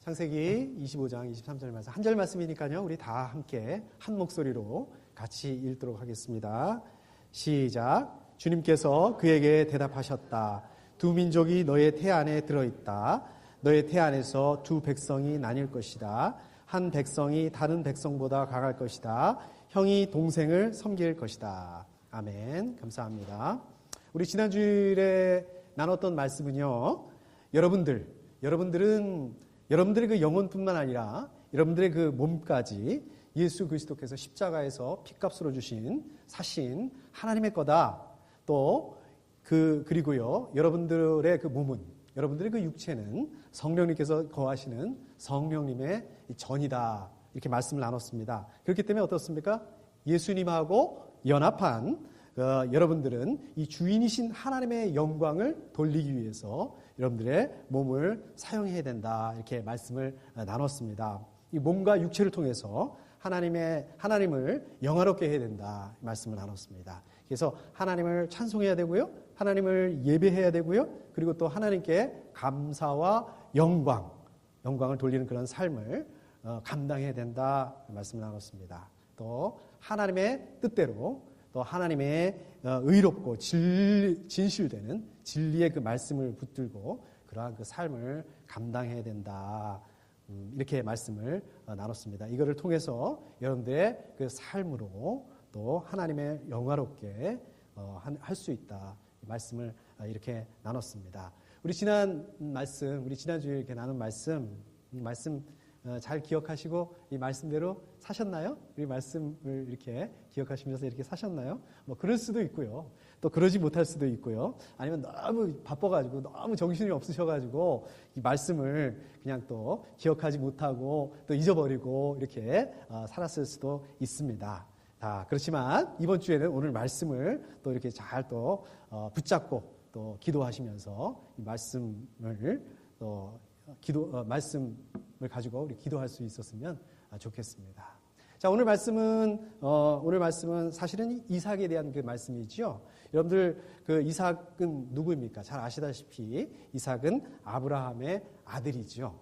창세기 25장 23절 말씀, 한 절 말씀이니까요. 우리 다 함께 한 목소리로 같이 읽도록 하겠습니다. 시작. 주님께서 그에게 대답하셨다. 두 민족이 너의 태 안에 들어있다. 너의 태 안에서 두 백성이 나뉠 것이다. 한 백성이 다른 백성보다 강할 것이다. 형이 동생을 섬길 것이다. 아멘. 감사합니다. 우리 지난주일에 나눴던 말씀은요. 여러분들은 여러분들의 그 영혼뿐만 아니라 여러분들의 그 몸까지 예수 그리스도께서 십자가에서 피값으로 사신 하나님의 거다. 또 그리고요. 여러분들의 그 몸은, 여러분들의 그 육체는 성령님께서 거하시는 성령님의 전이다. 이렇게 말씀을 나눴습니다. 그렇기 때문에 어떻습니까? 예수님하고 연합한 여러분들은 이 주인이신 하나님의 영광을 돌리기 위해서 여러분들의 몸을 사용해야 된다. 이렇게 말씀을 나눴습니다. 이 몸과 육체를 통해서 하나님을 영화롭게 해야 된다. 말씀을 나눴습니다. 그래서 하나님을 찬송해야 되고요. 하나님을 예배해야 되고요. 그리고 또 하나님께 감사와 영광을 돌리는 그런 삶을 감당해야 된다. 말씀을 나눴습니다. 또 하나님의 뜻대로 또 하나님의 의롭고 진실되는 진리의 그 말씀을 붙들고 그러한 그 삶을 감당해야 된다. 이렇게 말씀을 나눴습니다. 이거를 통해서 여러분들의 그 삶으로 또 하나님의 영화롭게 할 수 있다. 말씀을 이렇게 나눴습니다. 우리 지난주에 이렇게 나눈 말씀 잘 기억하시고 이 말씀대로 사셨나요? 이 말씀을 이렇게 기억하시면서 이렇게 사셨나요? 뭐 그럴 수도 있고요. 또 그러지 못할 수도 있고요. 아니면 너무 바빠가지고 너무 정신이 없으셔가지고 이 말씀을 그냥 또 기억하지 못하고 또 잊어버리고 이렇게 살았을 수도 있습니다. 그렇지만 이번 주에는 오늘 말씀을 또 이렇게 잘 또 붙잡고 또 기도하시면서 이 말씀을 가지고 우리 기도할 수 있었으면 좋겠습니다. 자, 오늘 말씀은 사실은 이삭에 대한 그 말씀이지요. 여러분들 그 이삭은 누구입니까? 잘 아시다시피 이삭은 아브라함의 아들이죠.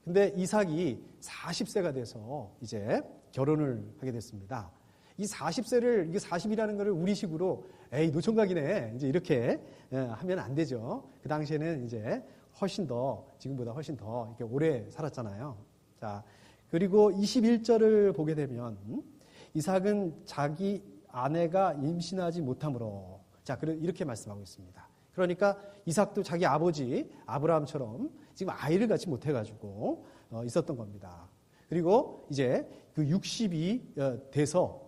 근데 이삭이 40세가 돼서 이제 결혼을 하게 됐습니다. 이 40세를, 이게 40이라는 거를 우리식으로 노총각이네. 이제 이렇게 하면 안 되죠. 그 당시에는 이제 지금보다 훨씬 더 이렇게 오래 살았잖아요. 자, 그리고 21절을 보게 되면 이삭은 자기 아내가 임신하지 못함으로, 자, 이렇게 말씀하고 있습니다. 그러니까 이삭도 자기 아버지 아브라함처럼 지금 아이를 갖지 못해가지고 있었던 겁니다. 그리고 이제 그 60이 돼서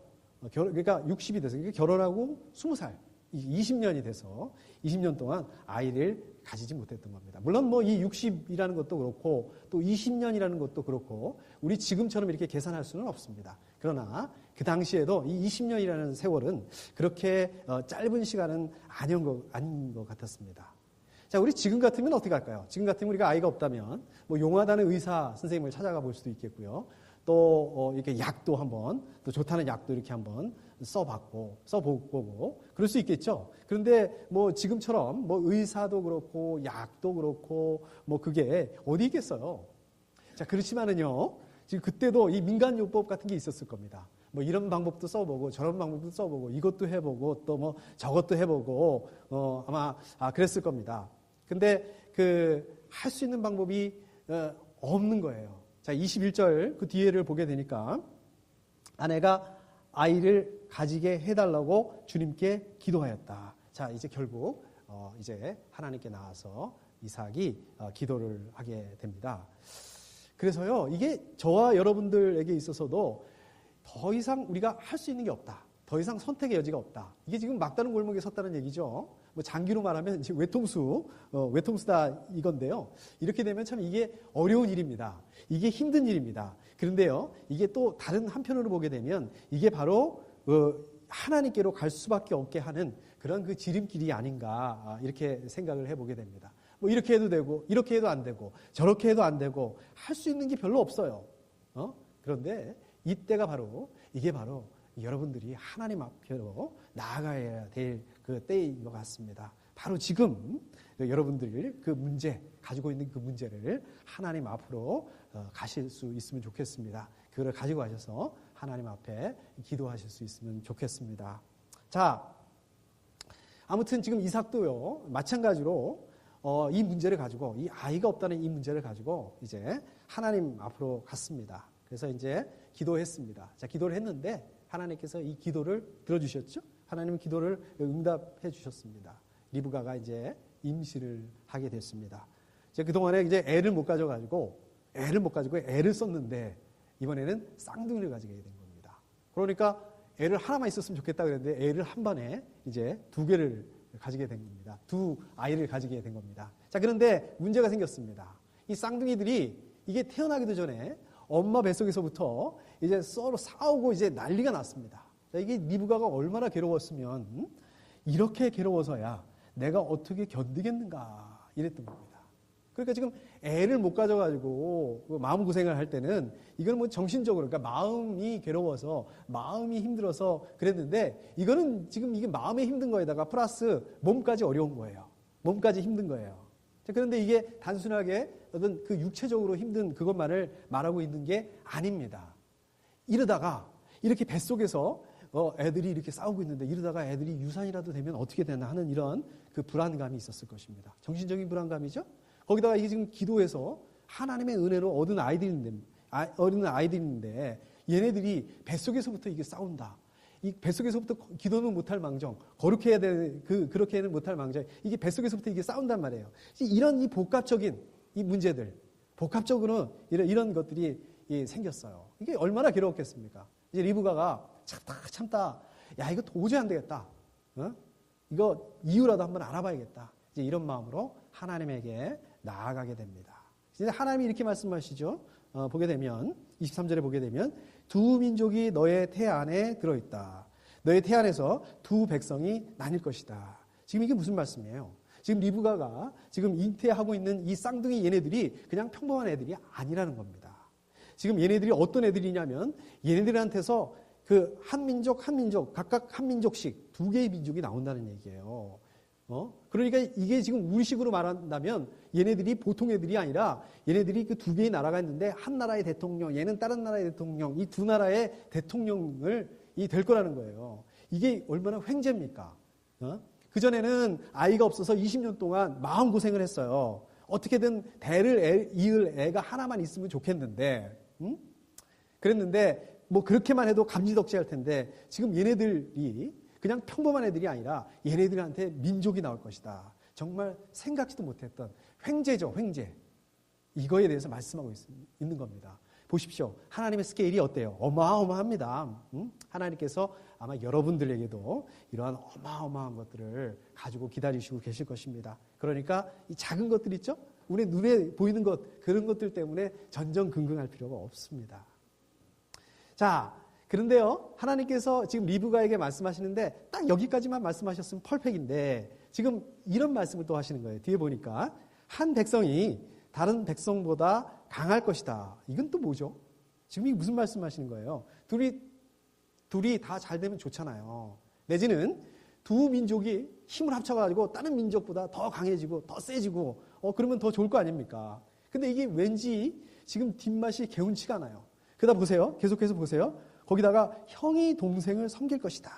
그러니까 60이 돼서 결혼하고 20살, 20년이 돼서 20년 동안 아이를 가지지 못했던 겁니다. 물론 뭐 이 60이라는 것도 그렇고 또 20년이라는 것도 그렇고 우리 지금처럼 이렇게 계산할 수는 없습니다. 그러나 그 당시에도 이 20년이라는 세월은 그렇게 짧은 시간은 아닌 것 같았습니다. 자, 우리 지금 같으면 어떻게 할까요? 지금 같으면 우리가 아이가 없다면 뭐 용하다는 의사 선생님을 찾아가 볼 수도 있겠고요. 또 이렇게 약도 한번, 또 좋다는 약도 이렇게 한번 써보고 그럴 수 있겠죠. 그런데 뭐 지금처럼 뭐 의사도 그렇고 약도 그렇고 뭐 그게 어디 있겠어요. 자, 그렇지만은요, 지금 그때도 이 민간요법 같은 게 있었을 겁니다. 뭐 이런 방법도 써보고 저런 방법도 써보고 이것도 해보고 또 뭐 저것도 해보고 아마 그랬을 겁니다. 근데 할 수 있는 방법이 없는 거예요. 자, 21절 그 뒤에를 보게 되니까 아내가 아이를 가지게 해달라고 주님께 기도하였다. 자, 이제 결국 이제 하나님께 나와서 이삭이 기도를 하게 됩니다. 그래서요, 이게 저와 여러분들에게 있어서도 더 이상 우리가 할 수 있는 게 없다. 더 이상 선택의 여지가 없다. 이게 지금 막다른 골목에 섰다는 얘기죠. 뭐 장기로 말하면 이제 외통수다 이건데요. 이렇게 되면 참 이게 어려운 일입니다. 이게 힘든 일입니다. 그런데요, 이게 또 다른 한편으로 보게 되면 이게 바로 하나님께로 갈 수밖에 없게 하는 그런 그 지름길이 아닌가 이렇게 생각을 해보게 됩니다. 뭐 이렇게 해도 되고 이렇게 해도 안 되고 저렇게 해도 안 되고 할 수 있는 게 별로 없어요. 그런데 이게 바로 여러분들이 하나님 앞으로 나아가야 될 그 때인 것 같습니다. 바로 지금 여러분들 그 문제, 가지고 있는 그 문제를 하나님 앞으로 가실 수 있으면 좋겠습니다. 그걸 가지고 가셔서 하나님 앞에 기도하실 수 있으면 좋겠습니다. 자, 아무튼 지금 이삭도요, 마찬가지로 이 문제를 가지고, 이 아이가 없다는 이 문제를 가지고 이제 하나님 앞으로 갔습니다. 그래서 이제 기도했습니다. 자, 기도를 했는데 하나님께서 이 기도를 들어주셨죠? 하나님은 기도를 응답해 주셨습니다. 리브가가 이제 임신을 하게 됐습니다. 그동안에 이제 애를 못 가지고 애를 썼는데 이번에는 쌍둥이를 가지게 된 겁니다. 그러니까 애를 하나만 있었으면 좋겠다 그랬는데 애를 한 번에 이제 두 개를 가지게 된 겁니다. 두 아이를 가지게 된 겁니다. 자, 그런데 문제가 생겼습니다. 이 쌍둥이들이 이게 태어나기도 전에 엄마 뱃속에서부터 이제 서로 싸우고 이제 난리가 났습니다. 자, 이게 리브가가 얼마나 괴로웠으면 이렇게 괴로워서야 내가 어떻게 견디겠는가 이랬던 겁니다. 그러니까 지금 애를 못 가져가지고 마음고생을 할 때는 이건 뭐 정신적으로, 그러니까 마음이 괴로워서 마음이 힘들어서 그랬는데 이거는 지금 이게 마음에 힘든 거에다가 플러스 몸까지 어려운 거예요. 몸까지 힘든 거예요. 그런데 이게 단순하게 어떤 그 육체적으로 힘든 그것만을 말하고 있는 게 아닙니다. 이러다가 이렇게 뱃속에서 애들이 이렇게 싸우고 있는데 이러다가 애들이 유산이라도 되면 어떻게 되나 하는 이런 그 불안감이 있었을 것입니다. 정신적인 불안감이죠. 거기다가 이게 지금 기도해서 하나님의 은혜로 얻은 아이들인데 얘네들이 뱃속에서부터 이게 싸운다. 이 뱃속에서부터 기도는 못할 망정, 거룩해야 될 그렇게는 못할 망정, 이게 뱃속에서부터 이게 싸운단 말이에요. 이런 이 복합적인 이 문제들, 복합적으로 이런 것들이 생겼어요. 이게 얼마나 괴로웠겠습니까? 이제 리브가가 참다, 야, 이거 도저히 안 되겠다. 이거 이유라도 한번 알아봐야겠다. 이제 이런 마음으로 하나님에게 나아가게 됩니다. 이제 하나님이 이렇게 말씀하시죠. 보게 되면 23절에 보게 되면 두 민족이 너의 태 안에 들어있다. 너의 태 안에서 두 백성이 나뉠 것이다. 지금 이게 무슨 말씀이에요? 지금 리브가가 지금 잉태하고 있는 이 쌍둥이 얘네들이 그냥 평범한 애들이 아니라는 겁니다. 지금 얘네들이 어떤 애들이냐면 얘네들한테서 그 한 민족 각각 한 민족씩 두 개의 민족이 나온다는 얘기예요. 그러니까 이게 지금 우리식으로 말한다면 얘네들이 보통 애들이 아니라 얘네들이 그 두 개의 나라가 있는데 한 나라의 대통령, 얘는 다른 나라의 대통령, 이 두 나라의 대통령을 될 거라는 거예요. 이게 얼마나 횡재입니까? 그전에는 아이가 없어서 20년 동안 마음고생을 했어요. 어떻게든 대를 이을 애가 하나만 있으면 좋겠는데, 그랬는데 뭐 그렇게만 해도 감지덕지할 텐데 지금 얘네들이 그냥 평범한 애들이 아니라 얘네들한테 민족이 나올 것이다. 정말 생각지도 못했던 횡재죠, 횡재. 이거에 대해서 말씀하고 있는 겁니다. 보십시오. 하나님의 스케일이 어때요? 어마어마합니다. 하나님께서 아마 여러분들에게도 이러한 어마어마한 것들을 가지고 기다리시고 계실 것입니다. 그러니까 이 작은 것들 있죠? 우리 눈에 보이는 것, 그런 것들 때문에 전전긍긍할 필요가 없습니다. 자, 그런데요, 하나님께서 지금 리브가에게 말씀하시는데 딱 여기까지만 말씀하셨으면 펄펙인데 지금 이런 말씀을 또 하시는 거예요. 뒤에 보니까 한 백성이 다른 백성보다 강할 것이다. 이건 또 뭐죠? 지금 이게 무슨 말씀하시는 거예요? 둘이 다 잘 되면 좋잖아요. 내지는 두 민족이 힘을 합쳐가지고 다른 민족보다 더 강해지고 더 세지고 그러면 더 좋을 거 아닙니까? 근데 이게 왠지 지금 뒷맛이 개운치가 않아요. 그러다 보세요. 계속해서 보세요. 거기다가 형이 동생을 섬길 것이다.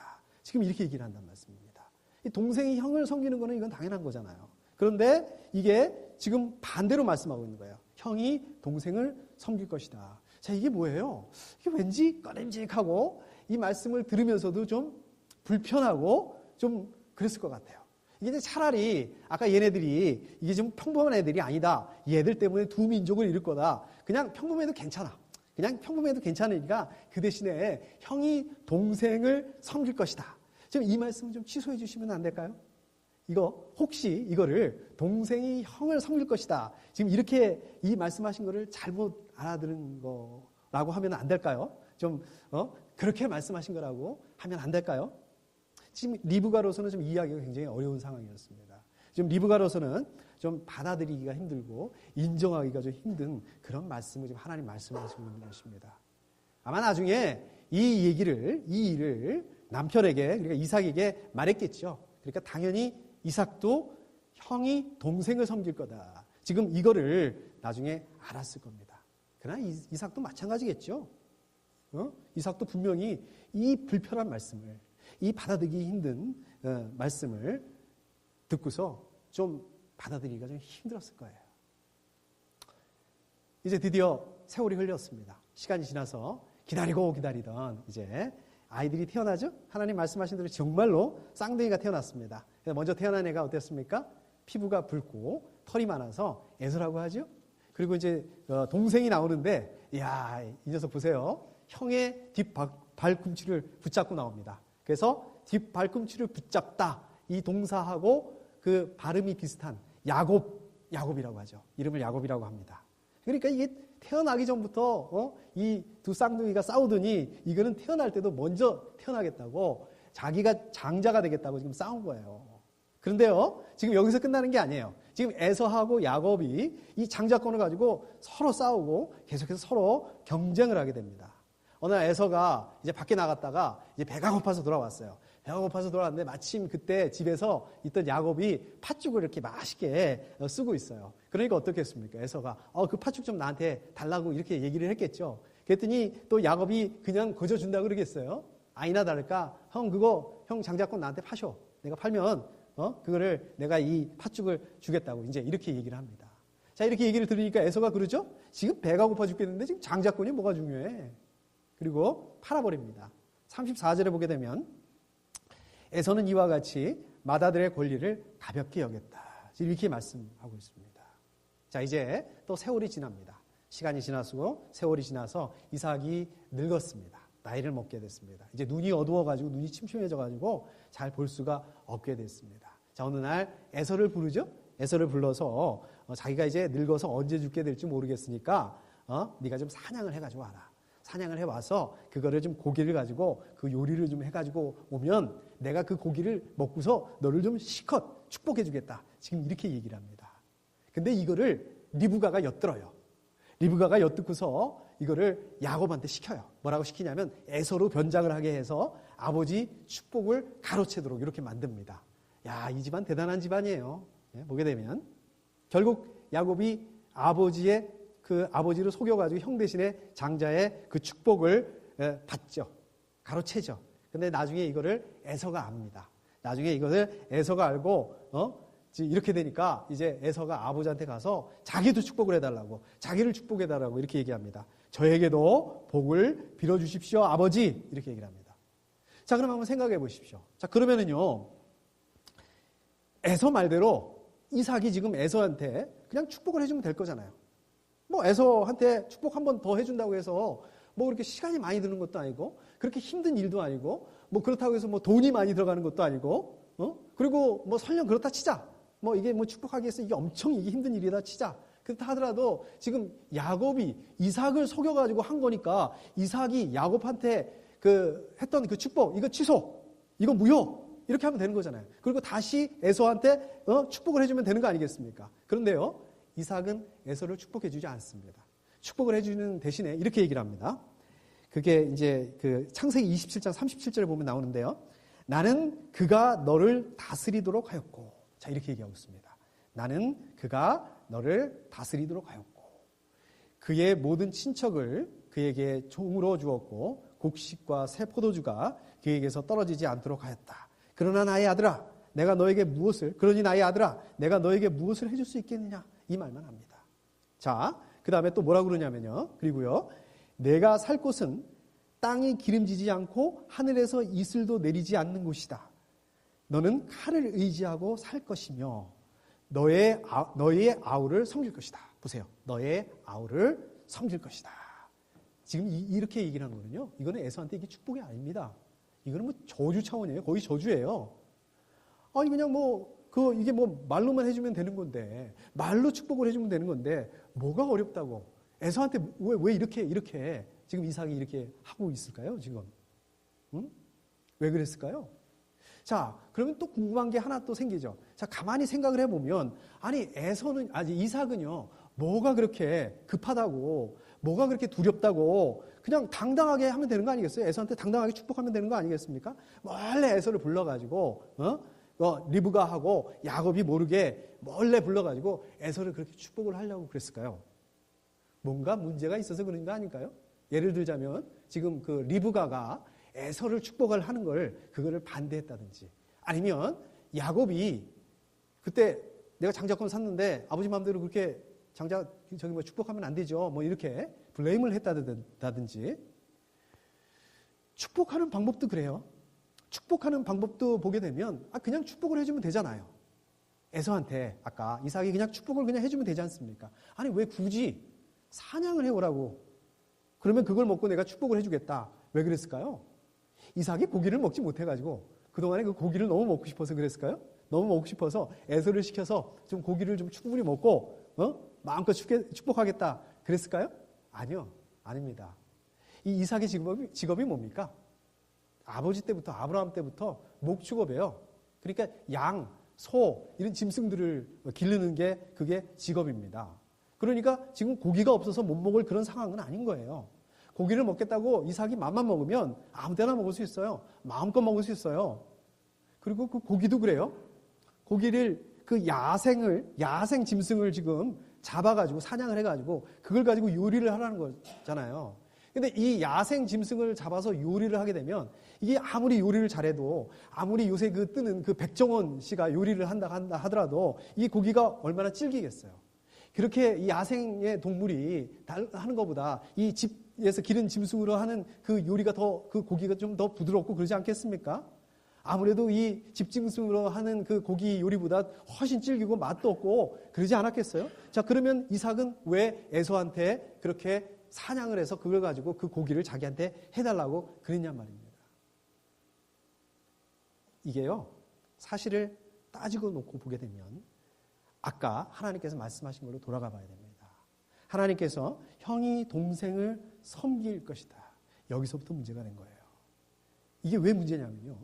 지금 이렇게 얘기를 한단 말씀입니다. 이 동생이 형을 섬기는 거는 이건 당연한 거잖아요. 그런데 이게 지금 반대로 말씀하고 있는 거예요. 형이 동생을 섬길 것이다. 자, 이게 뭐예요? 이게 왠지 꺼림직하고 이 말씀을 들으면서도 좀 불편하고 좀 그랬을 것 같아요. 이게 이제 차라리 아까 얘네들이 이게 좀 평범한 애들이 아니다. 얘들 때문에 두 민족을 잃을 거다. 그냥 평범해도 괜찮아. 그냥 평범해도 괜찮으니까 그 대신에 형이 동생을 섬길 것이다. 지금 이 말씀 좀 취소해 주시면 안 될까요? 이거 혹시 이거를 동생이 형을 섬길 것이다. 지금 이렇게 이 말씀하신 거를 잘못 알아들은 거라고 하면 안 될까요? 좀 그렇게 말씀하신 거라고 하면 안 될까요? 지금 리브가로서는 좀 이해하기가 굉장히 어려운 상황이었습니다. 지금 리브가로서는 좀 받아들이기가 힘들고 인정하기가 좀 힘든 그런 말씀을 지금 하나님 말씀하시고 있는 것입니다. 아마 나중에 이 일을 남편에게, 그러니까 이삭에게 말했겠죠. 그러니까 당연히 이삭도 형이 동생을 섬길 거다. 지금 이거를 나중에 알았을 겁니다. 그러나 이삭도 마찬가지겠죠. 이삭도 분명히 이 불편한 말씀을, 이 받아들이기 힘든 말씀을 듣고서 좀 받아들이기가 좀 힘들었을 거예요. 이제 드디어 세월이 흘렀습니다. 시간이 지나서 기다리던 이제 아이들이 태어나죠? 하나님 말씀하신 대로 정말로 쌍둥이가 태어났습니다. 먼저 태어난 애가 어땠습니까? 피부가 붉고 털이 많아서 에서라고 하죠? 그리고 이제 동생이 나오는데, 이야, 이 녀석 보세요. 형의 뒷발꿈치를 붙잡고 나옵니다. 그래서 뒷발꿈치를 붙잡다, 이 동사하고 그 발음이 비슷한 야곱이라고 하죠. 이름을 야곱이라고 합니다. 그러니까 이게 태어나기 전부터 이 두 쌍둥이가 싸우더니 이거는 태어날 때도 먼저 태어나겠다고, 자기가 장자가 되겠다고 지금 싸운 거예요. 그런데요, 지금 여기서 끝나는 게 아니에요. 지금 에서하고 야곱이 이 장자권을 가지고 서로 싸우고 계속해서 서로 경쟁을 하게 됩니다. 어느 날 에서가 이제 밖에 나갔다가 이제 배가 고파서 돌아왔어요. 배가 고파서 돌아왔는데 마침 그때 집에서 있던 야곱이 팥죽을 이렇게 맛있게 쓰고 있어요. 그러니까 어떻게 했습니까? 에서가 그 팥죽 좀 나한테 달라고 이렇게 얘기를 했겠죠. 그랬더니 또 야곱이 그냥 거저 준다고 그러겠어요. 아니나 다를까, 형 장자권 나한테 파셔. 내가 팔면 그거를 내가 이 팥죽을 주겠다고 이제 이렇게 얘기를 합니다. 자, 이렇게 얘기를 들으니까 에서가 그러죠? 지금 배가 고파 죽겠는데 지금 장자권이 뭐가 중요해? 그리고 팔아버립니다. 34절에 보게 되면 에서는 이와 같이 맏아들의 권리를 가볍게 여겼다. 이렇게 말씀하고 있습니다. 자, 이제 또 세월이 지납니다. 시간이 지나서 세월이 지나서 이삭이 늙었습니다. 나이를 먹게 됐습니다. 이제 눈이 어두워가지고 눈이 침침해져가지고 잘 볼 수가 없게 됐습니다. 자, 어느 날 에서를 부르죠. 에서를 불러서 자기가 이제 늙어서 언제 죽게 될지 모르겠으니까 네가 좀 사냥을 해가지고 와라. 사냥을 해와서 그거를 좀 고기를 가지고 그 요리를 좀 해가지고 오면 내가 그 고기를 먹고서 너를 좀 실컷 축복해주겠다. 지금 이렇게 얘기를 합니다. 근데 이거를 리브가가 엿들어요. 리브가가 엿듣고서 이거를 야곱한테 시켜요. 뭐라고 시키냐면 에서로 변장을 하게 해서 아버지 축복을 가로채도록 이렇게 만듭니다. 야, 이 집안 대단한 집안이에요. 보게 되면 결국 야곱이 아버지를 속여가지고 형 대신에 장자의 그 축복을 받죠. 가로채죠. 근데 나중에 이거를 에서가 압니다. 나중에 이것을 에서가 알고 이렇게 되니까 이제 에서가 아버지한테 가서 자기도 축복을 해달라고, 자기를 축복해달라고 이렇게 얘기합니다. 저에게도 복을 빌어주십시오, 아버지. 이렇게 얘기를 합니다. 자, 그럼 한번 생각해 보십시오. 자, 그러면은요, 에서 말대로 이삭이 지금 에서한테 그냥 축복을 해주면 될 거잖아요. 뭐 에서한테 축복 한 번 더 해준다고 해서 뭐 그렇게 시간이 많이 드는 것도 아니고 그렇게 힘든 일도 아니고 뭐 그렇다고 해서 뭐 돈이 많이 들어가는 것도 아니고 그리고 뭐 설령 그렇다 치자. 뭐 이게 뭐 축복하기 위해서 이게 엄청 이게 힘든 일이다 치자. 그렇다 하더라도 지금 야곱이 이삭을 속여가지고 한 거니까 이삭이 야곱한테 했던 그 축복, 이거 취소, 이거 무효, 이렇게 하면 되는 거잖아요. 그리고 다시 에서한테 축복을 해주면 되는 거 아니겠습니까? 그런데요, 이삭은 에서를 축복해주지 않습니다. 축복을 해주는 대신에 이렇게 얘기를 합니다. 그게 이제 그 창세기 27장 37절에 보면 나오는데요. 나는 그가 너를 다스리도록 하였고, 자, 이렇게 얘기하고 있습니다. 나는 그가 너를 다스리도록 하였고, 그의 모든 친척을 그에게 종으로 주었고, 곡식과 새 포도주가 그에게서 떨어지지 않도록 하였다. 그러니 나의 아들아, 내가 너에게 무엇을 해줄 수 있겠느냐? 이 말만 합니다. 자, 그 다음에 또 뭐라고 그러냐면요. 그리고요, 내가 살 곳은 땅이 기름지지 않고 하늘에서 이슬도 내리지 않는 곳이다. 너는 칼을 의지하고 살 것이며 너의 아우를 섬길 것이다. 보세요. 너의 아우를 섬길 것이다. 지금 이렇게 얘기를 하는 거는요. 이거는 에서한테 이게 축복이 아닙니다. 이거는 뭐 저주 차원이에요. 거의 저주예요. 아니 그냥 이게 말로만 해주면 되는 건데, 말로 축복을 해주면 되는 건데 뭐가 어렵다고? 에서한테 왜 이렇게 지금 이삭이 이렇게 하고 있을까요? 지금 왜 그랬을까요? 자, 그러면 또 궁금한 게 하나 또 생기죠. 자, 가만히 생각을 해보면 이삭은요, 뭐가 그렇게 급하다고, 뭐가 그렇게 두렵다고 그냥 당당하게 하면 되는 거 아니겠어요? 에서한테 당당하게 축복하면 되는 거 아니겠습니까? 원래 에서를 불러가지고 리브가하고 야곱이 모르게 몰래 불러가지고 에서를 그렇게 축복을 하려고 그랬을까요? 뭔가 문제가 있어서 그런 거 아닐까요? 예를 들자면 지금 그 리브가가 에서를 축복을 하는 그거를 반대했다든지, 아니면 야곱이 그때 내가 장자권 샀는데 아버지 마음대로 그렇게 축복하면 안 되죠. 뭐 이렇게 블레임을 했다든지. 축복하는 방법도 그래요. 축복하는 방법도 보게 되면 그냥 축복을 해주면 되잖아요. 에서한테 아까 이삭이 그냥 축복을 그냥 해주면 되지 않습니까? 아니 왜 굳이 사냥을 해오라고, 그러면 그걸 먹고 내가 축복을 해주겠다. 왜 그랬을까요? 이삭이 고기를 먹지 못해가지고 그동안에 그 고기를 너무 먹고 싶어서 그랬을까요? 너무 먹고 싶어서 에서를 시켜서 좀 고기를 좀 충분히 먹고 마음껏 축복하겠다 그랬을까요? 아니요, 아닙니다. 이 이삭의 직업이 뭡니까? 아버지 때부터, 아브라함 때부터 목축업이에요. 그러니까 양, 소 이런 짐승들을 기르는 게 그게 직업입니다. 그러니까 지금 고기가 없어서 못 먹을 그런 상황은 아닌 거예요. 고기를 먹겠다고 이삭이 맘만 먹으면 아무 데나 먹을 수 있어요. 마음껏 먹을 수 있어요. 그리고 그 고기도 그래요. 고기를 그 야생 짐승을 지금 잡아가지고 사냥을 해가지고 그걸 가지고 요리를 하라는 거잖아요. 근데 이 야생 짐승을 잡아서 요리를 하게 되면 이게 아무리 요리를 잘해도, 아무리 요새 그 뜨는 그 백종원 씨가 요리를 한다 하더라도 이 고기가 얼마나 질기겠어요. 그렇게 이 야생의 동물이 하는 것보다 이 집에서 기른 짐승으로 하는 그 요리가 그 고기가 좀 더 부드럽고 그러지 않겠습니까? 아무래도 이 집짐승으로 하는 그 고기 요리보다 훨씬 질기고 맛도 없고 그러지 않았겠어요? 자, 그러면 이삭은 왜 에서한테 그렇게 사냥을 해서 그걸 가지고 그 고기를 자기한테 해달라고 그랬냔 말입니다. 이게요, 사실을 따지고 놓고 보게 되면 아까 하나님께서 말씀하신 걸로 돌아가 봐야 됩니다. 하나님께서 형이 동생을 섬길 것이다. 여기서부터 문제가 된 거예요. 이게 왜 문제냐면요,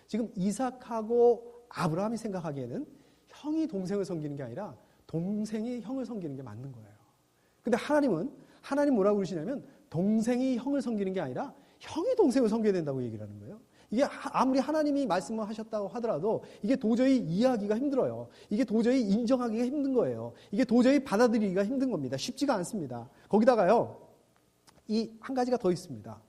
지금 이삭하고 아브라함이 생각하기에는 형이 동생을 섬기는 게 아니라 동생이 형을 섬기는 게 맞는 거예요. 근데 하나님 뭐라고 그러시냐면 동생이 형을 섬기는 게 아니라 형이 동생을 섬겨야 된다고 얘기를 하는 거예요. 이게 아무리 하나님이 말씀을 하셨다고 하더라도 이게 도저히 이해하기가 힘들어요. 이게 도저히 인정하기가 힘든 거예요. 이게 도저히 받아들이기가 힘든 겁니다. 쉽지가 않습니다. 거기다가요, 이 한 가지가 더 있습니다.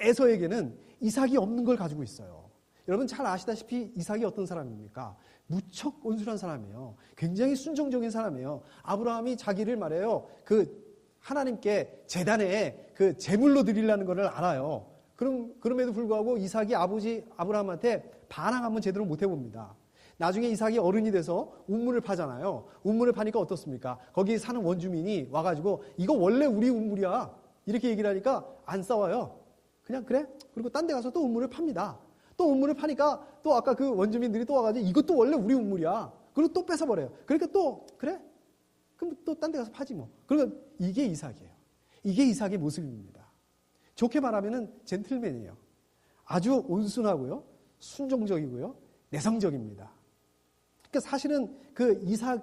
에서에게는 이삭이 없는 걸 가지고 있어요. 여러분 잘 아시다시피 이삭이 어떤 사람입니까? 무척 온순한 사람이에요. 굉장히 순종적인 사람이에요. 아브라함이 자기를 말해요, 하나님께 제단에 그 제물로 드리려는 것을 알아요. 그럼에도 불구하고 이삭이 아버지 아브라함한테 반항 한번 제대로 못 해봅니다. 나중에 이삭이 어른이 돼서 우물을 파잖아요. 우물을 파니까 어떻습니까? 거기 사는 원주민이 와가지고 이거 원래 우리 우물이야 이렇게 얘기를 하니까 안 싸워요. 그냥 그래? 그리고 딴 데 가서 또 우물을 팝니다. 또 우물을 파니까 또 아까 그 원주민들이 또 와가지고 이것도 원래 우리 우물이야. 그리고 또 뺏어버려요. 그러니까 또 그래? 그럼 또 딴 데 가서 파지 뭐. 그러니까 이게 이삭이에요. 이게 이삭의 모습입니다. 좋게 말하면은 젠틀맨이에요. 아주 온순하고요, 순종적이고요, 내성적입니다. 그러니까 사실은 그 이삭의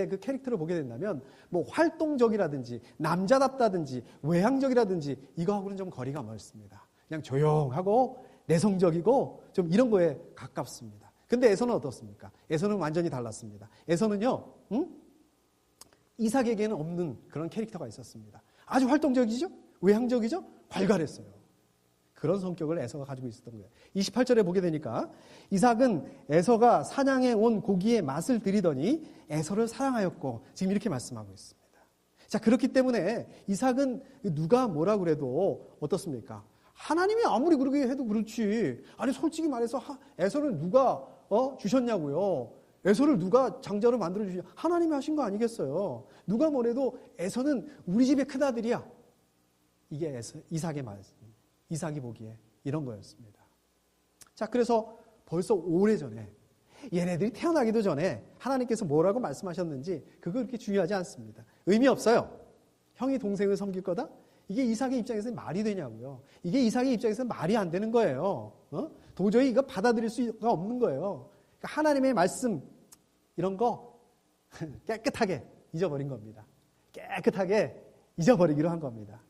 그 캐릭터를 보게 된다면 뭐 활동적이라든지 남자답다든지 외향적이라든지 이거하고는 좀 거리가 멀습니다. 그냥 조용하고 내성적이고 좀 이런 거에 가깝습니다. 근데 에서는 어떻습니까? 에서는 완전히 달랐습니다. 에서는요, 이삭에게는 없는 그런 캐릭터가 있었습니다. 아주 활동적이죠? 외향적이죠? 활발했어요. 그런 성격을 에서가 가지고 있었던 거예요. 28절에 보게 되니까 이삭은 에서가 사냥해 온 고기의 맛을 들이더니 에서를 사랑하였고, 지금 이렇게 말씀하고 있습니다. 자, 그렇기 때문에 이삭은 누가 뭐라 그래도 어떻습니까? 하나님이 아무리 그러게 해도 그렇지. 아니 솔직히 말해서 에서를 누가 주셨냐고요. 에서를 누가 장자로 만들어 주셨냐. 하나님이 하신 거 아니겠어요. 누가 뭐래도 에서는 우리 집의 큰아들이야. 이게 이삭의 말씀. 이삭이 보기에 이런 거였습니다. 자, 그래서 벌써 오래전에 얘네들이 태어나기도 전에 하나님께서 뭐라고 말씀하셨는지 그거 그렇게 중요하지 않습니다. 의미 없어요. 형이 동생을 섬길 거다? 이게 이삭의 입장에서는 말이 되냐고요. 이게 이삭의 입장에서는 말이 안 되는 거예요. 도저히 이거 받아들일 수가 없는 거예요. 그러니까 하나님의 말씀 이런 거 깨끗하게 잊어버린 겁니다. 깨끗하게 잊어버리기로 한 겁니다.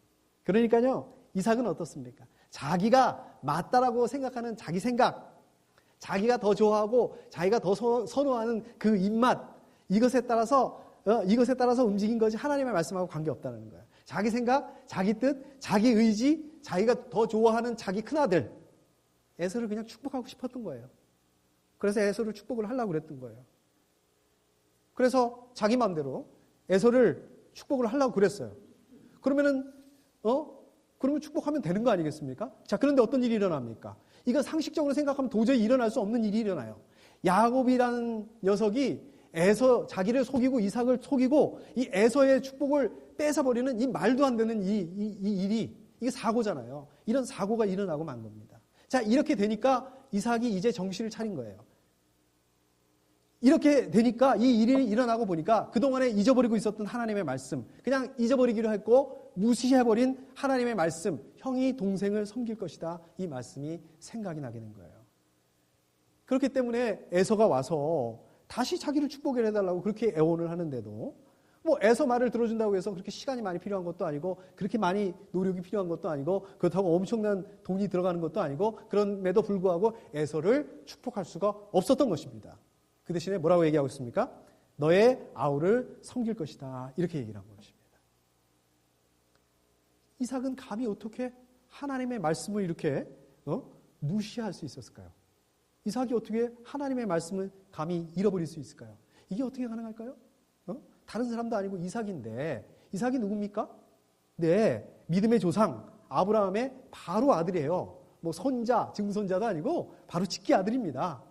그러니까요, 이삭은 어떻습니까? 자기가 맞다라고 생각하는 자기 생각, 자기가 더 좋아하고 자기가 더 선호하는 그 입맛, 이것에 따라서 움직인 것이 하나님의 말씀하고 관계없다는 거예요. 자기 생각, 자기 뜻, 자기 의지, 자기가 더 좋아하는 자기 큰아들 에서를 그냥 축복하고 싶었던 거예요. 그래서 에서를 축복을 하려고 그랬던 거예요. 그래서 자기 마음대로 에서를 축복을 하려고 그랬어요. 그러면 축복하면 되는 거 아니겠습니까? 자, 그런데 어떤 일이 일어납니까? 이건 상식적으로 생각하면 도저히 일어날 수 없는 일이 일어나요. 야곱이라는 녀석이 자기를 속이고 이삭을 속이고 이 에서의 축복을 뺏어버리는 이 말도 안 되는 이 일이, 이게 사고잖아요. 이런 사고가 일어나고 만 겁니다. 자, 이렇게 되니까 이삭이 이제 정신을 차린 거예요. 이렇게 되니까 이 일이 일어나고 보니까 그동안에 잊어버리고 있었던 하나님의 말씀, 그냥 잊어버리기로 했고 무시해버린 하나님의 말씀, 형이 동생을 섬길 것이다, 이 말씀이 생각이 나게 된 거예요. 그렇기 때문에 에서가 와서 다시 자기를 축복을 해달라고 그렇게 애원을 하는데도 에서 말을 들어준다고 해서 그렇게 시간이 많이 필요한 것도 아니고 그렇게 많이 노력이 필요한 것도 아니고 그렇다고 엄청난 돈이 들어가는 것도 아니고 그럼에도 불구하고 에서를 축복할 수가 없었던 것입니다. 그 대신에 뭐라고 얘기하고 있습니까? 너의 아우를 섬길 것이다, 이렇게 얘기를 한 것입니다. 이삭은 감히 어떻게 하나님의 말씀을 이렇게 무시할 수 있었을까요? 이삭이 어떻게 하나님의 말씀을 감히 잃어버릴 수 있을까요? 이게 어떻게 가능할까요? 다른 사람도 아니고 이삭인데, 이삭이 누굽니까? 네, 믿음의 조상 아브라함의 바로 아들이에요. 손자, 증손자도 아니고 바로 직계 아들입니다.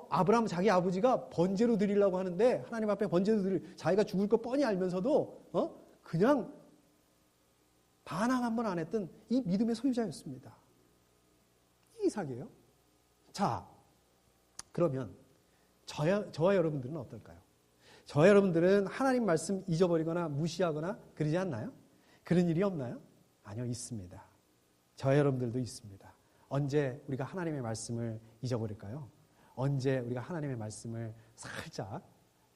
아브라함 자기 아버지가 번제로 드리려고 하는데 하나님 앞에 번제로 자기가 죽을 거 뻔히 알면서도 그냥 반항 한 번 안 했던 이 믿음의 소유자였습니다. 이삭이에요. 자, 그러면 저와 여러분들은 어떨까요? 저와 여러분들은 하나님 말씀 잊어버리거나 무시하거나 그러지 않나요? 그런 일이 없나요? 아니요, 있습니다. 저와 여러분들도 있습니다. 언제 우리가 하나님의 말씀을 잊어버릴까요? 언제 우리가 하나님의 말씀을 살짝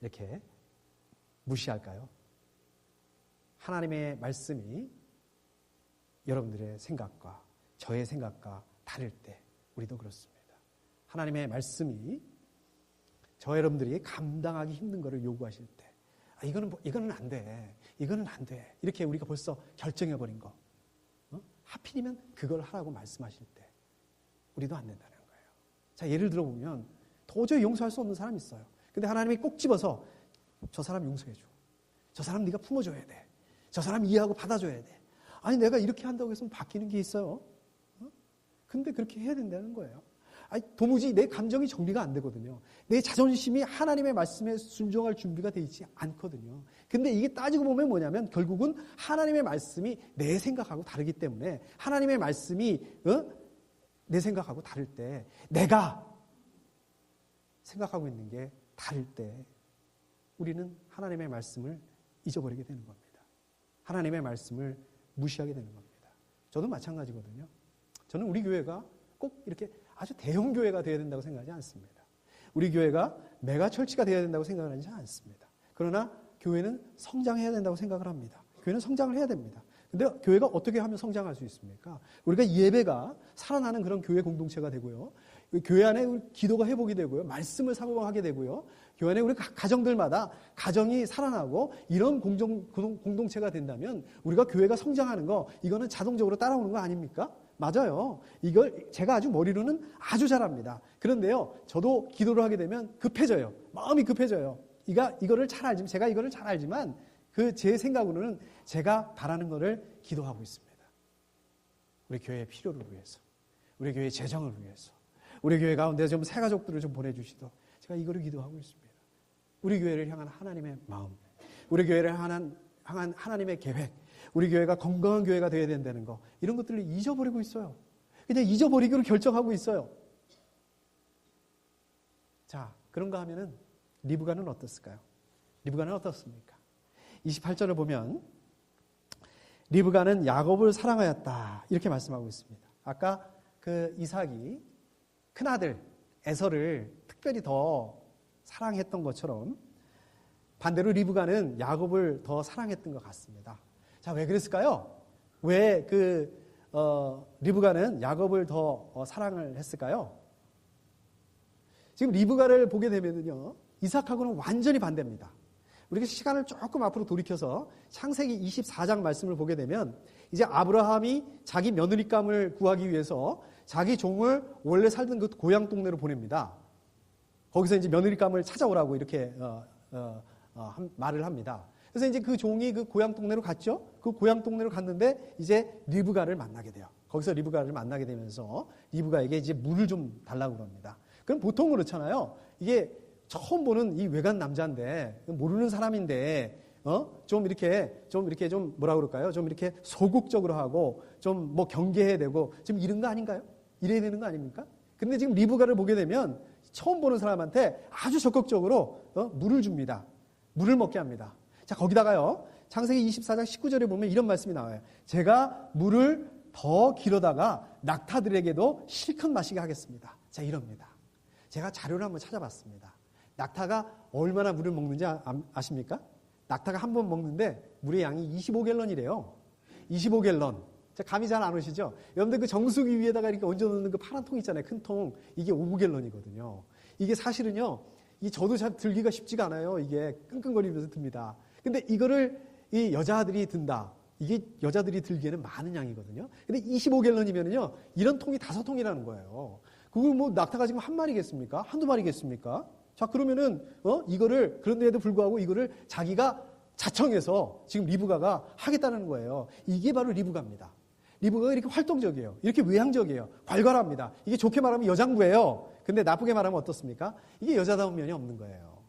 이렇게 무시할까요? 하나님의 말씀이 여러분들의 생각과 저의 생각과 다를 때 우리도 그렇습니다. 하나님의 말씀이 저 여러분들이 감당하기 힘든 것을 요구하실 때, 이거는 안 돼, 이거는 안 돼, 이렇게 우리가 벌써 결정해버린 거, 하필이면 그걸 하라고 말씀하실 때 우리도 안 된다는 거예요. 자, 예를 들어 보면 도저히 용서할 수 없는 사람이 있어요. 근데 하나님이 꼭 집어서 저 사람 용서해줘, 저 사람 네가 품어줘야 돼, 저 사람 이해하고 받아줘야 돼. 아니, 내가 이렇게 한다고 해서 바뀌는 게 있어요? 근데 그렇게 해야 된다는 거예요. 도무지 내 감정이 정리가 안 되거든요. 내 자존심이 하나님의 말씀에 순종할 준비가 되어 있지 않거든요. 근데 이게 따지고 보면 뭐냐면 결국은 하나님의 말씀이 내 생각하고 다르기 때문에, 하나님의 말씀이 내 생각하고 다를 때, 내가 생각하고 있는 게 다를 때 우리는 하나님의 말씀을 잊어버리게 되는 겁니다. 하나님의 말씀을 무시하게 되는 겁니다. 저도 마찬가지거든요. 저는 우리 교회가 꼭 이렇게 아주 대형 교회가 되어야 된다고 생각하지 않습니다. 우리 교회가 메가철치가 되어야 된다고 생각하지 않습니다. 그러나 교회는 성장해야 된다고 생각을 합니다. 교회는 성장을 해야 됩니다. 근데 교회가 어떻게 하면 성장할 수 있습니까? 우리가 예배가 살아나는 그런 교회 공동체가 되고요. 교회 안에 기도가 회복이 되고요. 말씀을 사모하게 되고요. 교회 안에 우리 가정들마다 가정이 살아나고 이런 공동체가 된다면 우리가 교회가 성장하는 거, 이거는 자동적으로 따라오는 거 아닙니까? 맞아요. 이걸 제가 아주 머리로는 아주 잘합니다. 그런데요, 저도 기도를 하게 되면 급해져요. 마음이 급해져요. 제가 이거를 잘 알지만 제 생각으로는 제가 바라는 거를 기도하고 있습니다. 우리 교회의 필요를 위해서, 우리 교회의 재정을 위해서, 우리 교회 가운데 좀 새 가족들을 좀 보내주시도록 제가 이거를 기도하고 있습니다. 우리 교회를 향한 하나님의 마음, 우리 교회를 향한 하나님의 계획, 우리 교회가 건강한 교회가 되어야 된다는 거, 이런 것들을 잊어버리고 있어요. 그냥 잊어버리기로 결정하고 있어요. 자, 그런가 하면은 리브가는 어떻을까요? 리브가는 어떻습니까? 28절을 보면 리브가는 야곱을 사랑하였다, 이렇게 말씀하고 있습니다. 아까 그 이삭이 큰아들 에서를 특별히 더 사랑했던 것처럼 반대로 리브가는 야곱을 더 사랑했던 것 같습니다. 자, 왜 그랬을까요? 왜 리브가는 야곱을 더 사랑을 했을까요? 지금 리브가를 보게 되면요, 이삭하고는 완전히 반대입니다. 우리가 시간을 조금 앞으로 돌이켜서 창세기 24장 말씀을 보게 되면 이제 아브라함이 자기 며느리감을 구하기 위해서 자기 종을 원래 살던 그 고향 동네로 보냅니다. 거기서 이제 며느리감을 찾아오라고 이렇게 말을 합니다. 그래서 이제 그 종이 그 고향 동네로 갔죠. 그 고향 동네로 갔는데 이제 리브가를 만나게 돼요. 거기서 리브가를 만나게 되면서 리브가에게 이제 물을 좀 달라고 그럽니다. 그럼 보통 그렇잖아요. 이게 처음 보는 이 외간 남자인데 모르는 사람인데 좀 뭐라 그럴까요? 좀 이렇게 소극적으로 하고 좀 뭐 경계해야 되고 지금 이런 거 아닌가요? 이래야 되는 거 아닙니까? 근데 지금 리브가를 보게 되면 처음 보는 사람한테 아주 적극적으로 물을 줍니다. 물을 먹게 합니다. 자, 거기다가요, 창세기 24장 19절에 보면 이런 말씀이 나와요. 제가 물을 더 길어다가 낙타들에게도 실컷 마시게 하겠습니다. 자, 이럽니다. 제가 자료를 한번 찾아봤습니다. 낙타가 얼마나 물을 먹는지 아십니까? 낙타가 한 번 먹는데 물의 양이 25갤런이래요. 25갤런. 자, 감이 잘 안 오시죠? 여러분들 그 정수기 위에다가 이렇게 얹어놓는 그 파란 통 있잖아요. 큰 통. 이게 5갤런이거든요. 이게 사실은요, 저도 잘 들기가 쉽지가 않아요. 이게 끙끙거리면서 듭니다. 근데 이거를 이 여자들이 든다. 이게 여자들이 들기에는 많은 양이거든요. 근데 25갤런이면은요, 이런 통이 5통이라는 거예요. 그걸 뭐 낙타가 지금 한 마리겠습니까? 한두 마리겠습니까? 자, 그러면은, 이거를, 그런데도 불구하고 이거를 자기가 자청해서 지금 리브가가 하겠다는 거예요. 이게 바로 리브가입니다. 리브가가 이렇게 활동적이에요. 이렇게 외향적이에요. 괄괄합니다. 이게 좋게 말하면 여장부예요. 근데 나쁘게 말하면 어떻습니까? 이게 여자다운 면이 없는 거예요.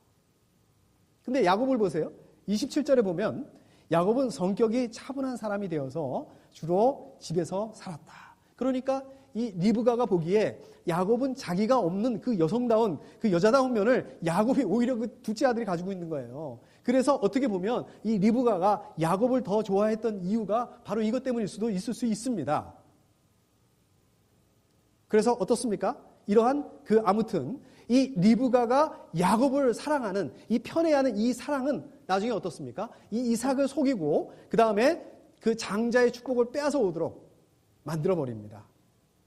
근데 야곱을 보세요. 27절에 보면 야곱은 성격이 차분한 사람이 되어서 주로 집에서 살았다. 그러니까 이 리브가가 보기에 야곱은 자기가 없는 그 여성다운, 그 여자다운 면을 야곱이 오히려 그 둘째 아들이 가지고 있는 거예요. 그래서 어떻게 보면 이 리브가가 야곱을 더 좋아했던 이유가 바로 이것 때문일 수도 있을 수 있습니다. 그래서 어떻습니까? 이러한 아무튼 이 리브가가 야곱을 사랑하는, 이 편애하는 이 사랑은 나중에 어떻습니까? 이 이삭을 속이고 그 다음에 그 장자의 축복을 빼앗아 오도록 만들어버립니다.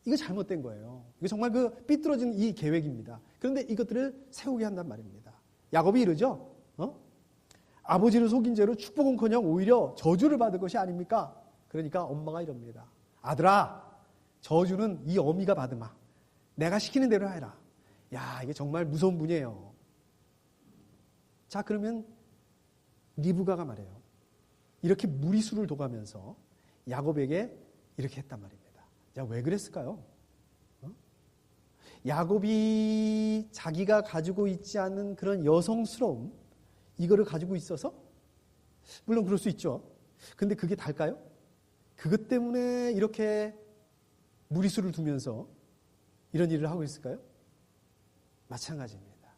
이거 잘못된 거예요. 이거 정말 그 삐뚤어진 이 계획입니다. 그런데 이것들을 세우게 한단 말입니다. 야곱이 이러죠? 아버지를 속인 죄로 축복은커녕 오히려 저주를 받을 것이 아닙니까? 그러니까 엄마가 이럽니다. 아들아, 저주는 이 어미가 받으마. 내가 시키는 대로 해라. 야, 이게 정말 무서운 분이에요. 자, 그러면 리브가가 말해요. 이렇게 무리수를 둬가면서 야곱에게 이렇게 했단 말입니다. 야, 왜 그랬을까요? 야곱이 자기가 가지고 있지 않은 그런 여성스러움, 이거를 가지고 있어서? 물론 그럴 수 있죠. 근데 그게 달까요? 그것 때문에 이렇게 무리수를 두면서 이런 일을 하고 있을까요? 마찬가지입니다.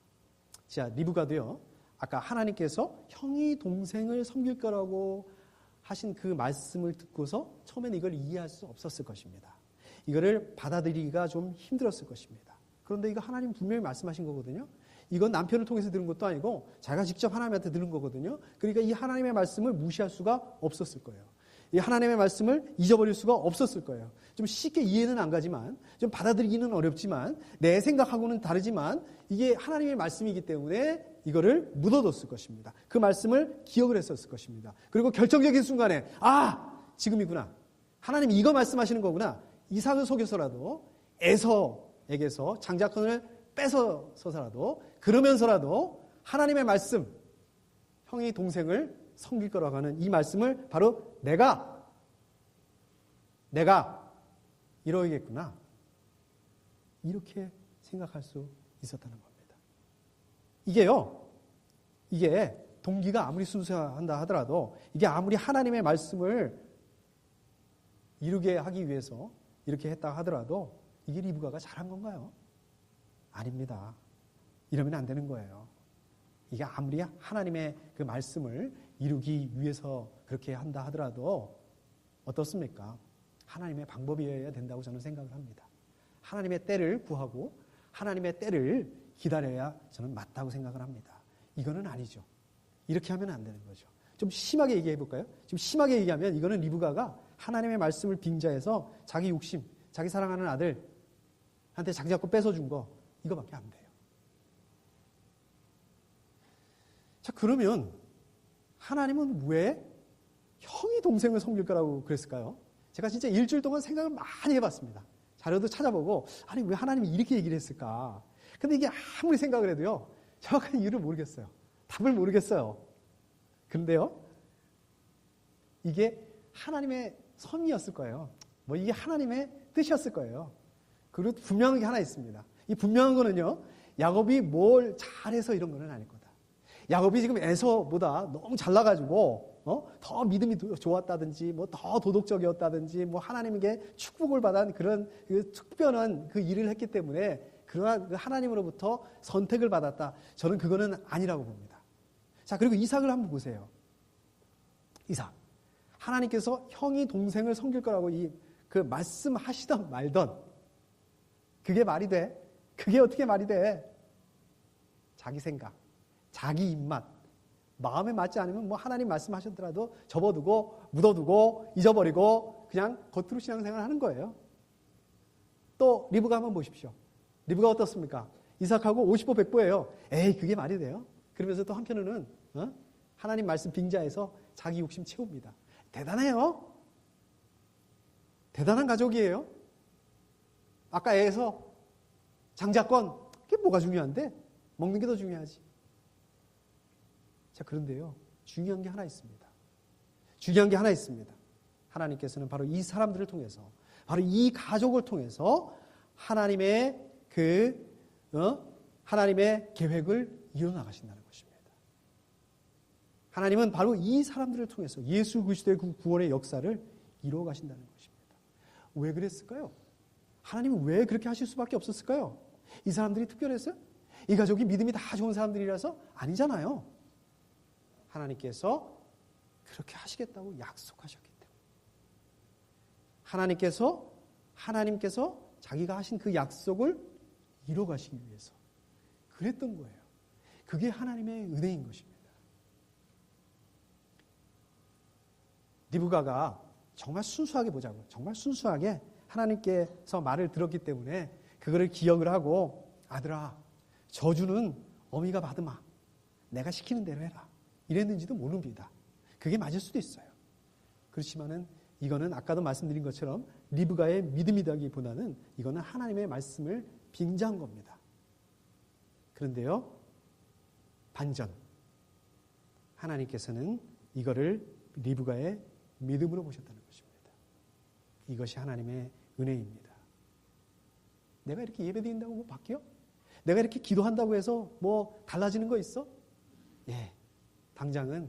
자, 리브가도요, 아까 하나님께서 형이 동생을 섬길 거라고 하신 그 말씀을 듣고서 처음에는 이걸 이해할 수 없었을 것입니다. 이거를 받아들이기가 좀 힘들었을 것입니다. 그런데 이거 하나님 분명히 말씀하신 거거든요. 이건 남편을 통해서 들은 것도 아니고 자기가 직접 하나님한테 들은 거거든요. 그러니까 이 하나님의 말씀을 무시할 수가 없었을 거예요. 이 하나님의 말씀을 잊어버릴 수가 없었을 거예요. 좀 쉽게 이해는 안 가지만, 좀 받아들이기는 어렵지만, 내 생각하고는 다르지만 이게 하나님의 말씀이기 때문에 이거를 묻어뒀을 것입니다. 그 말씀을 기억을 했었을 것입니다. 그리고 결정적인 순간에 지금이구나. 하나님 이거 말씀하시는 거구나. 이삭을 속여서라도 에서에게서 장자권을 뺏어서라도 그러면서라도 하나님의 말씀, 형이 동생을 섬길 거라고 하는 이 말씀을 바로 내가 이러겠구나. 이렇게 생각할 수 있었다는 겁니다. 이게 동기가 아무리 순수한다 하더라도 이게 아무리 하나님의 말씀을 이루게 하기 위해서 이렇게 했다 하더라도 이게 리브가가 잘한 건가요? 아닙니다. 이러면 안 되는 거예요. 이게 아무리 하나님의 그 말씀을 이루기 위해서 그렇게 한다 하더라도 어떻습니까? 하나님의 방법이어야 된다고 저는 생각을 합니다. 하나님의 때를 구하고 하나님의 때를 기다려야 저는 맞다고 생각을 합니다. 이거는 아니죠. 이렇게 하면 안 되는 거죠. 좀 심하게 얘기해 볼까요? 좀 심하게 얘기하면 이거는 리브가가 하나님의 말씀을 빙자해서 자기 욕심, 자기 사랑하는 아들한테 장자권 뺏어준 거 이거밖에 안 돼요. 자, 그러면 하나님은 왜 형이 동생을 섬길 거라고 그랬을까요? 제가 진짜 일주일 동안 생각을 많이 해봤습니다. 자료도 찾아보고, 아니, 왜 하나님이 이렇게 얘기를 했을까? 근데 이게 아무리 생각을 해도요, 정확한 이유를 모르겠어요. 답을 모르겠어요. 그런데요, 이게 하나님의 섭리였을 거예요. 뭐 이게 하나님의 뜻이었을 거예요. 그리고 분명한 게 하나 있습니다. 이 분명한 거는요, 야곱이 뭘 잘해서 이런 거는 아닐 거다. 야곱이 지금 에서보다 너무 잘나가지고 더 믿음이 좋았다든지, 뭐 더 도덕적이었다든지, 뭐 하나님에게 축복을 받은 그런 그 특별한 그 일을 했기 때문에 그러나 그 하나님으로부터 선택을 받았다. 저는 그거는 아니라고 봅니다. 자, 그리고 이삭을 한번 보세요. 이삭. 하나님께서 형이 동생을 섬길 거라고 그 말씀하시던 말던 그게 말이 돼? 그게 어떻게 말이 돼? 자기 생각, 자기 입맛, 마음에 맞지 않으면 뭐 하나님 말씀하셨더라도 접어두고 묻어두고 잊어버리고 그냥 겉으로 신앙생활 하는 거예요. 또 리브가 한번 보십시오. 리브가 어떻습니까? 이삭하고 50보 100보예요. 에이, 그게 말이 돼요? 그러면서 또 한편으로는 하나님 말씀 빙자해서 자기 욕심 채웁니다. 대단해요. 대단한 가족이에요. 아까 애에서 장자권, 그게 뭐가 중요한데? 먹는 게 더 중요하지. 자, 그런데요, 중요한 게 하나 있습니다. 중요한 게 하나 있습니다. 하나님께서는 바로 이 사람들을 통해서, 바로 이 가족을 통해서 하나님의 하나님의 계획을 이뤄나가신다는 것입니다. 하나님은 바로 이 사람들을 통해서 예수 그리스도의 그 구원의 역사를 이루어가신다는 것입니다. 왜 그랬을까요? 하나님은 왜 그렇게 하실 수밖에 없었을까요? 이 사람들이 특별했어요? 이 가족이 믿음이 다 좋은 사람들이라서? 아니잖아요. 하나님께서 그렇게 하시겠다고 약속하셨기 때문에. 하나님께서 자기가 하신 그 약속을 이뤄가시기 위해서 그랬던 거예요. 그게 하나님의 은혜인 것입니다. 리브가가 정말 순수하게 보자고요. 정말 순수하게 하나님께서 말을 들었기 때문에 그거를 기억을 하고, 아들아, 저주는 어미가 받으마. 내가 시키는 대로 해라. 이랬는지도 모릅니다. 그게 맞을 수도 있어요. 그렇지만은 이거는 아까도 말씀드린 것처럼 리브가의 믿음이라기보다는 이거는 하나님의 말씀을 빙자한 겁니다. 그런데요, 반전. 하나님께서는 이거를 리브가의 믿음으로 보셨다는 것입니다. 이것이 하나님의 은혜입니다. 내가 이렇게 예배드린다고 뭐 바뀌어? 내가 이렇게 기도한다고 해서 뭐 달라지는 거 있어? 예, 당장은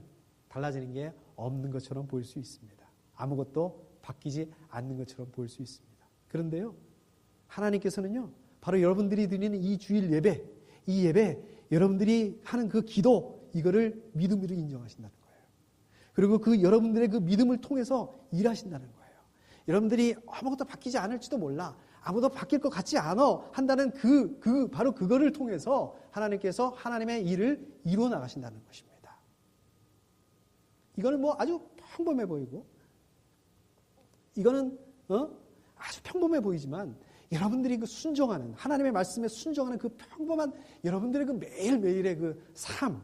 달라지는 게 없는 것처럼 보일 수 있습니다. 아무것도 바뀌지 않는 것처럼 보일 수 있습니다. 그런데요, 하나님께서는요, 바로 여러분들이 드리는 이 주일 예배, 이 예배, 여러분들이 하는 그 기도, 이거를 믿음으로 인정하신다는 거예요. 그리고 그 여러분들의 그 믿음을 통해서 일하신다는 거예요. 여러분들이 아무것도 바뀌지 않을지도 몰라, 아무도 바뀔 것 같지 않아 한다는 바로 그거를 통해서 하나님께서 하나님의 일을 이루어 나가신다는 것입니다. 이거는 뭐 아주 평범해 보이고, 이거는 아주 평범해 보이지만 여러분들이 그 순종하는, 하나님의 말씀에 순종하는 그 평범한 여러분들의 그 매일매일의 그 삶,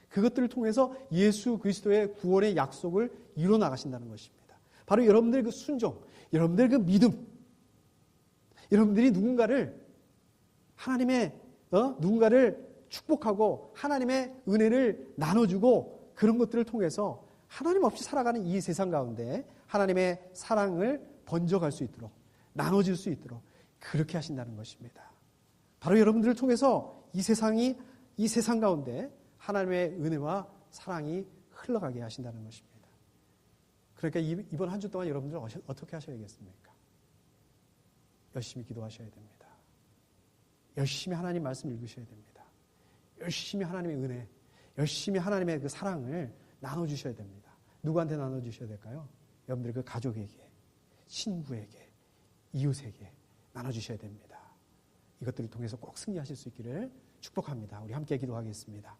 그것들을 통해서 예수 그리스도의 구원의 약속을 이루어 나가신다는 것입니다. 바로 여러분들의 그 순종, 여러분들의 그 믿음, 여러분들이 누군가를 축복하고 하나님의 은혜를 나눠주고 그런 것들을 통해서 하나님 없이 살아가는 이 세상 가운데 하나님의 사랑을 번져갈 수 있도록, 나눠질 수 있도록 그렇게 하신다는 것입니다. 바로 여러분들을 통해서 이 세상 가운데 하나님의 은혜와 사랑이 흘러가게 하신다는 것입니다. 그러니까 이번 한 주 동안 여러분들 어떻게 하셔야겠습니까? 열심히 기도하셔야 됩니다. 열심히 하나님 말씀 읽으셔야 됩니다. 열심히 하나님의 은혜, 열심히 하나님의 그 사랑을 나눠주셔야 됩니다. 누구한테 나눠주셔야 될까요? 여러분들 그 가족에게, 친구에게, 이웃에게 나눠주셔야 됩니다. 이것들을 통해서 꼭 승리하실 수 있기를 축복합니다. 우리 함께 기도하겠습니다.